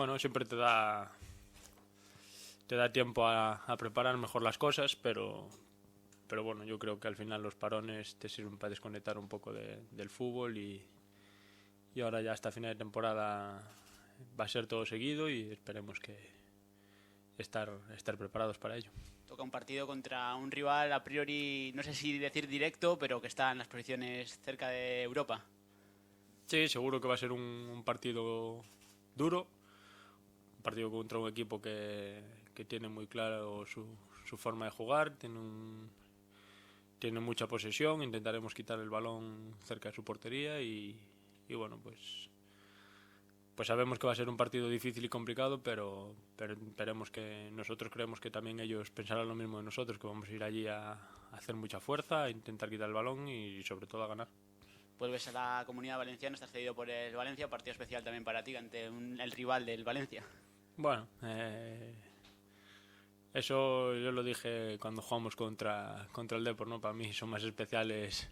Bueno, siempre te da tiempo a preparar mejor las cosas, pero bueno, yo creo que al final los parones te sirven para desconectar un poco del fútbol y ahora ya hasta final de temporada va a ser todo seguido y esperemos que estar preparados para ello. Toca un partido contra un rival a priori, no sé si decir directo, pero que está en las posiciones cerca de Europa. Sí, seguro que va a ser un partido duro, un partido contra un equipo que tiene muy claro su forma de jugar, tiene mucha posesión, intentaremos quitar el balón cerca de su portería y bueno, pues sabemos que va a ser un partido difícil y complicado, pero esperemos que nosotros creemos que también ellos pensarán lo mismo de nosotros, que vamos a ir allí a hacer mucha fuerza, a intentar quitar el balón y sobre todo a ganar. Vuelves a la Comunidad Valenciana, estás cedido por el Valencia, partido especial también para ti ante el rival del Valencia. Bueno, eso yo lo dije cuando jugamos contra el Depor, ¿no? Para mí son más especiales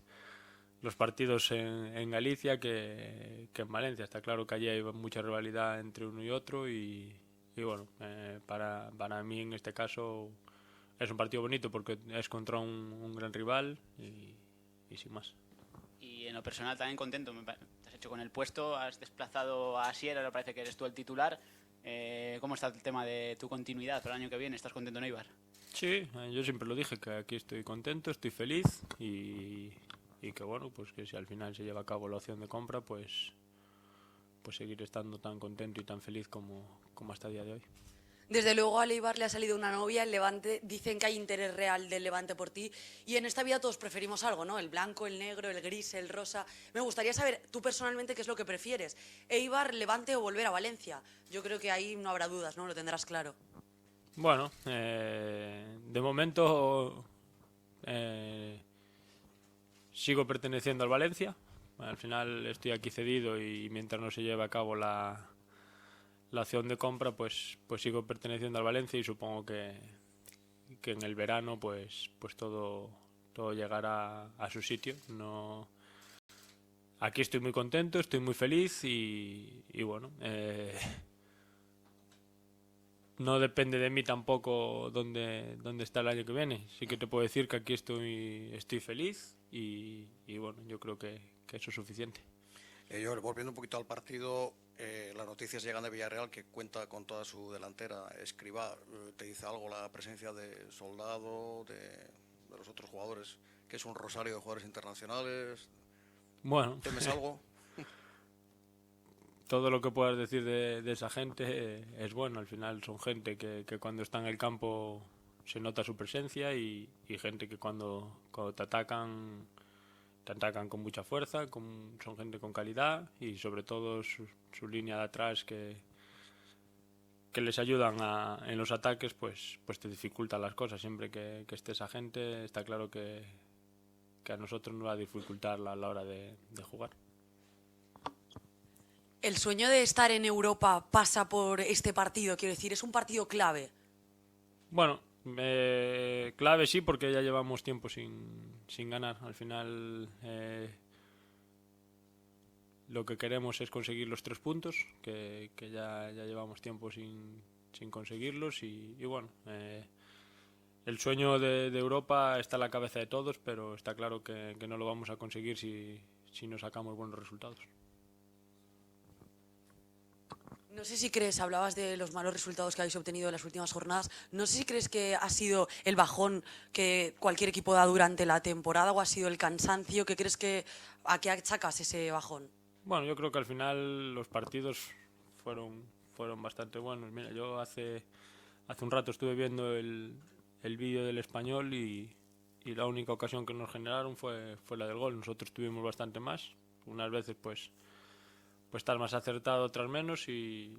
los partidos en Galicia que en Valencia. Está claro que allí hay mucha rivalidad entre uno y otro y bueno, para mí en este caso es un partido bonito porque es contra un gran rival y sin más. Y en lo personal también contento, te has hecho con el puesto, has desplazado a Asier, ahora parece que eres tú el titular. ¿Cómo está el tema de tu continuidad para el año que viene? ¿Estás contento en Eibar? Sí, yo siempre lo dije, que aquí estoy contento, estoy feliz y que bueno, pues que si al final se lleva a cabo la opción de compra, pues seguir estando tan contento y tan feliz como hasta el día de hoy. Desde luego al Eibar le ha salido una novia, el Levante, dicen que hay interés real del Levante por ti y en esta vida todos preferimos algo, ¿no? El blanco, el negro, el gris, el rosa. Me gustaría saber tú personalmente qué es lo que prefieres, Eibar, Levante o volver a Valencia. Yo creo que ahí no habrá dudas, ¿no? Lo tendrás claro. Bueno, de momento sigo perteneciendo al Valencia. Al final estoy aquí cedido y mientras no se lleve a cabo la opción de compra, pues sigo perteneciendo al Valencia y supongo que en el verano pues todo llegará a su sitio. No, aquí estoy muy contento, estoy muy feliz y bueno, no depende de mí tampoco dónde está el año que viene. Sí que te puedo decir que aquí estoy feliz y bueno, yo creo que eso es suficiente. Yo, volviendo un poquito al partido, las noticias llegan de Villarreal que cuenta con toda su delantera. Escribá, ¿te dice algo la presencia de Soldado, de los otros jugadores, que es un rosario de jugadores internacionales? Bueno, ¿Temes algo? todo lo que puedas decir de esa gente es bueno. Al final son gente que cuando está en el campo se nota su presencia y gente que cuando te atacan con mucha fuerza, son gente con calidad y sobre todo su línea de atrás que les ayudan en los ataques, pues te dificultan las cosas. Siempre que esté esa gente está claro que a nosotros nos va a dificultar a la hora de jugar. El sueño de estar en Europa pasa por este partido, quiero decir, es un partido clave. Bueno, clave sí, porque ya llevamos tiempo sin ganar. Al final lo que queremos es conseguir los 3 puntos, que ya llevamos tiempo sin conseguirlos y bueno, el sueño de Europa está en la cabeza de todos, pero está claro que no lo vamos a conseguir si no sacamos buenos resultados. No sé si crees, hablabas de los malos resultados que habéis obtenido en las últimas jornadas, no sé si crees que ha sido el bajón que cualquier equipo da durante la temporada o ha sido el cansancio, ¿qué crees a qué achacas ese bajón? Bueno, yo creo que al final los partidos fueron bastante buenos. Mira, yo hace un rato estuve viendo el vídeo del Español y la única ocasión que nos generaron fue la del gol. Nosotros tuvimos bastante más, unas veces pues estar más acertado, otras menos y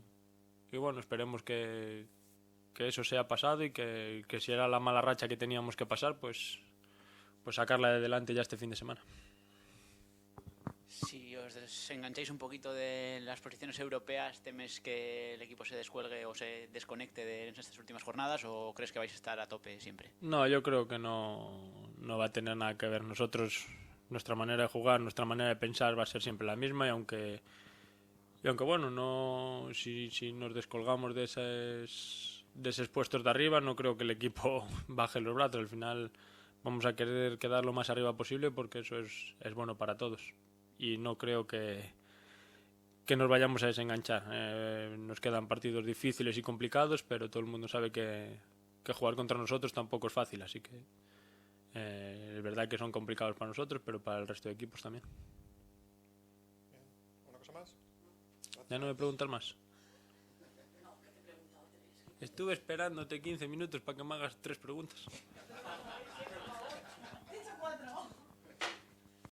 bueno, esperemos que eso sea pasado y que si era la mala racha que teníamos que pasar, pues sacarla de delante ya este fin de semana. Si os desengancháis un poquito de las posiciones europeas, ¿temes que el equipo se descuelgue o se desconecte de estas últimas jornadas o crees que vais a estar a tope siempre? No, yo creo que no va a tener nada que ver. Nosotros, nuestra manera de jugar, nuestra manera de pensar va a ser siempre la misma y Y aunque bueno, si nos descolgamos de esos puestos de arriba, no creo que el equipo baje los brazos. Al final vamos a querer quedar lo más arriba posible porque eso es bueno para todos. Y no creo que nos vayamos a desenganchar. Nos quedan partidos difíciles y complicados, pero todo el mundo sabe que jugar contra nosotros tampoco es fácil, así que es verdad que son complicados para nosotros, pero para el resto de equipos también. Bien. ¿Una cosa más? Ya no me preguntas más. Estuve esperándote 15 minutos para que me hagas 3 preguntas.